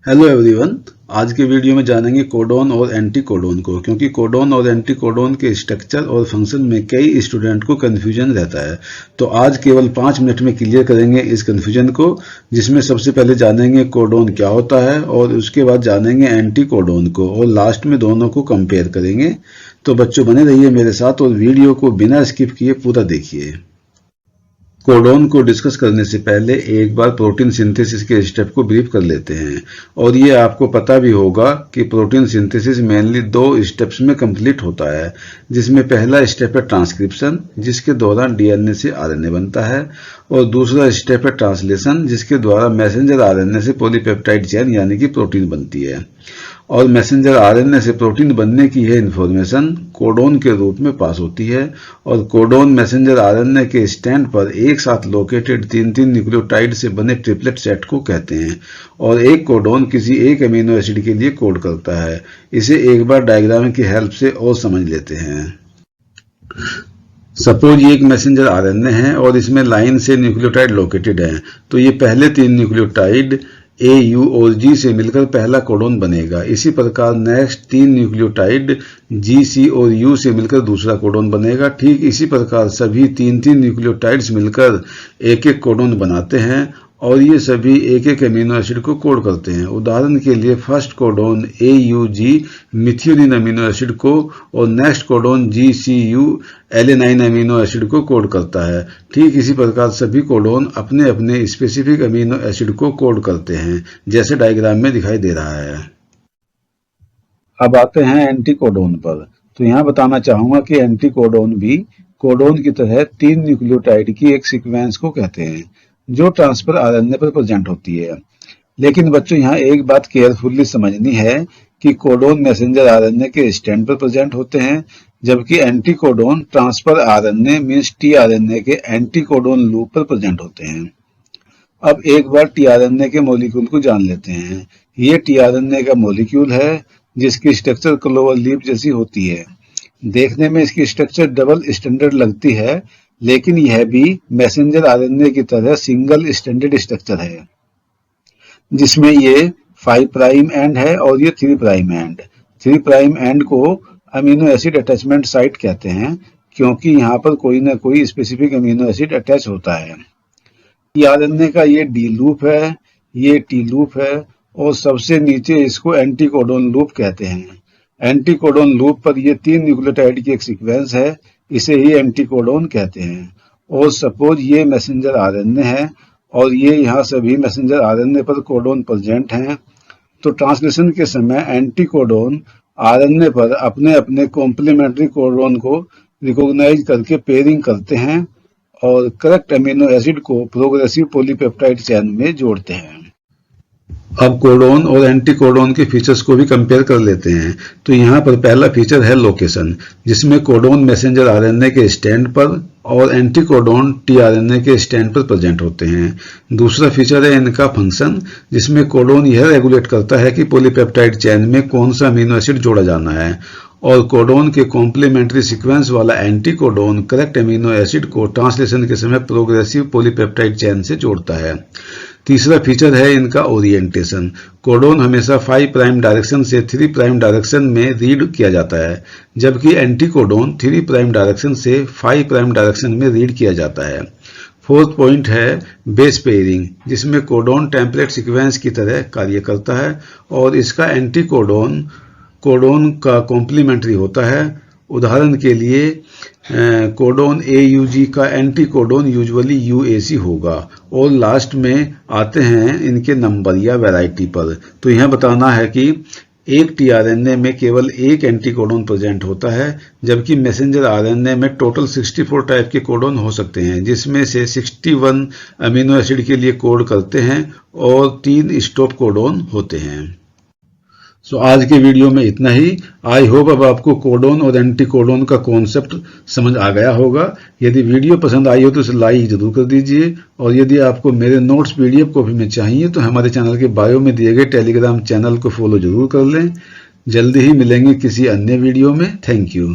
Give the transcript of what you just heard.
Hello everyone. आज के video में जानेंगे कोडोन और एंटी कोडोन को, क्योंकि कोडोन और एंटी कोडोन के स्ट्रक्चर और फंक्शन में कई स्टूडेंट को कन्फ्यूजन रहता है। तो आज केवल 5 मिनट में क्लियर करेंगे इस कन्फ्यूजन को, जिसमें सबसे पहले जानेंगे कोडोन क्या होता है और उसके बाद जानेंगे एंटी कोडोन को और लास्ट में दोनों को कंपेयर करेंगे। तो बच्चों बने रहिए मेरे साथ और वीडियो को बिना स्किप किए पूरा देखिए। कोडोन को डिस्कस करने से पहले एक बार प्रोटीन सिंथेसिस के स्टेप को ब्रीफ कर लेते हैं। और ये आपको पता भी होगा कि प्रोटीन सिंथेसिस मेनली 2 स्टेप्स में कंप्लीट होता है, जिसमें पहला स्टेप है ट्रांसक्रिप्शन, जिसके दौरान डीएनए से आरएनए बनता है, और दूसरा स्टेप है ट्रांसलेशन, जिसके द्वारा मैसेंजर आरएनए से पॉलीपेप्टाइड चेन यानी कि प्रोटीन बनती है। और मैसेंजर आरएनए से प्रोटीन बनने की यह इंफॉर्मेशन कोडोन के रूप में पास होती है। और कोडोन मैसेंजर आरएनए के स्टैंड पर एक साथ लोकेटेड 3-3 न्यूक्लियोटाइड से बने ट्रिपलेट सेट को कहते हैं। और एक कोडोन किसी एक अमीनो एसिड के लिए कोड करता है। इसे एक बार डायग्राम की हेल्प से और समझ लेते हैं। सपोज ये एक मैसेंजर आरएनए है और इसमें लाइन से न्यूक्लियोटाइड लोकेटेड है। तो ये पहले 3 न्यूक्लियोटाइड ए, यू और जी से मिलकर पहला कोडोन बनेगा। इसी प्रकार नेक्स्ट 3 न्यूक्लियोटाइड जी, सी और यू से मिलकर दूसरा कोडोन बनेगा। ठीक इसी प्रकार सभी 3-3 न्यूक्लियोटाइड्स मिलकर एक एक कोडोन बनाते हैं और ये सभी एक एक अमीनो एसिड को कोड करते हैं। उदाहरण के लिए first codon A, U, G methionine amino acid को और next codon G, C, U alanine amino acid को कोड करता है। ठीक इसी प्रकार सभी कोडोन अपने अपने स्पेसिफिक अमीनो एसिड को कोड करते हैं, जैसे डायग्राम में दिखाई दे रहा है। अब आते हैं एंटी कोडोन पर। तो यहाँ बताना चाहूंगा कि एंटी कोडोन भी कोडोन की तरह 3 न्यूक्लियोटाइड की एक सीक्वेंस को कहते हैं, जो ट्रांसफर आरएनए पर प्रेजेंट होती है। लेकिन बच्चों यहाँ एक बात केयरफुली समझनी है कि कोडोन मैसेंजर आरएनए के स्टैंड पर प्रेजेंट होते हैं, जबकि anti codon transfer RNA means tRNA के एंटी कोडोन लूप पर प्रेजेंट होते हैं। अब एक बार टीआरएनए के मॉलिक्यूल को जान लेते हैं। ये टीआरएनए का मॉलिक्यूल है, जिसकी स्ट्रक्चर क्लोवर लीफ जैसी होती है। देखने में इसकी स्ट्रक्चर डबल स्टैंडर्ड लगती है, लेकिन यह भी मैसेंजर आरएनए की तरह सिंगल स्टैंडर्ड स्ट्रक्चर है, जिसमें ये 5 प्राइम एंड है और ये 3 प्राइम एंड। 3 प्राइम एंड को अमीनो एसिड अटैचमेंट साइट कहते हैं, क्योंकि यहाँ पर कोई ना कोई स्पेसिफिक अमीनो एसिड अटैच होता है। टीआरएनए का ये डी लूप है, ये टी लूप है और सबसे नीचे इसको एंटी कोडोन लूप कहते हैं। एंटी कोडोन लूप पर ये 3 न्यूक्लियोटाइड की एक सीक्वेंस है, इसे ही एंटी कोडोन कहते हैं। और सपोज ये मैसेंजर आरएनए है और ये यहाँ सभी मैसेंजर आरएनए पर कोडोन प्रेजेंट हैं। तो ट्रांसलेशन के समय एंटी कोडोन आरएनए पर अपने अपने कॉम्प्लीमेंट्री कोडोन को रिकॉग्नाइज करके पेयरिंग करते हैं और करेक्ट अमीनो एसिड को प्रोग्रेसिव पॉलीपेप्टाइड चेन में जोड़ते हैं। अब कोडोन और एंटी कोडोन के फीचर्स को भी कंपेयर कर लेते हैं। तो यहाँ पर पहला फीचर है लोकेशन, जिसमें कोडोन मैसेंजर आरएनए के स्टैंड पर और एंटी कोडोन टीआरएनए के स्टैंड पर प्रेजेंट होते हैं। दूसरा फीचर है इनका फंक्शन, जिसमें कोडोन यह रेगुलेट करता है कि पॉलीपेप्टाइड चेन में कौन सा अमीनो एसिड जोड़ा जाना है, और कोडोन के कॉम्प्लीमेंट्री सीक्वेंस वाला anti codon correct amino acid को ट्रांसलेशन के समय प्रोग्रेसिव पॉलीपेप्टाइड चेन से जोड़ता है। तीसरा फीचर है इनका ओरिएंटेशन। कोडोन हमेशा 5 प्राइम डायरेक्शन से 3 प्राइम डायरेक्शन में रीड किया जाता है, जबकि एंटी कोडोन 3 प्राइम डायरेक्शन से 5 प्राइम डायरेक्शन में रीड किया जाता है। फोर्थ पॉइंट है बेस पेयरिंग, जिसमें कोडोन टेम्पलेट सीक्वेंस की तरह कार्य करता है और इसका एंटी कोडोन कोडोन का कॉम्प्लीमेंट्री होता है। उदाहरण के लिए कोडोन AUG का एंटी कोडोन यूजुअली UAC होगा। और लास्ट में आते हैं इनके नंबर या वैरायटी पर। तो यह बताना है कि एक टीआरएनए में केवल एक एंटी कोडोन प्रेजेंट होता है, जबकि मैसेंजर आरएनए में टोटल 64 टाइप के कोडोन हो सकते हैं, जिसमें से 61 अमीनो एसिड के लिए कोड करते हैं और 3 स्टॉप कोडोन होते हैं। सो आज के वीडियो में इतना ही। आई होप अब आपको कोडोन और एंटी कोडोन का कॉन्सेप्ट समझ आ गया होगा। यदि वीडियो पसंद आई हो तो इसे लाइक जरूर कर दीजिए, और यदि आपको मेरे नोट्स PDF कॉपी में चाहिए तो हमारे चैनल के बायो में दिए गए टेलीग्राम चैनल को फॉलो जरूर कर लें। जल्दी ही मिलेंगे किसी अन्य वीडियो में। Thank you.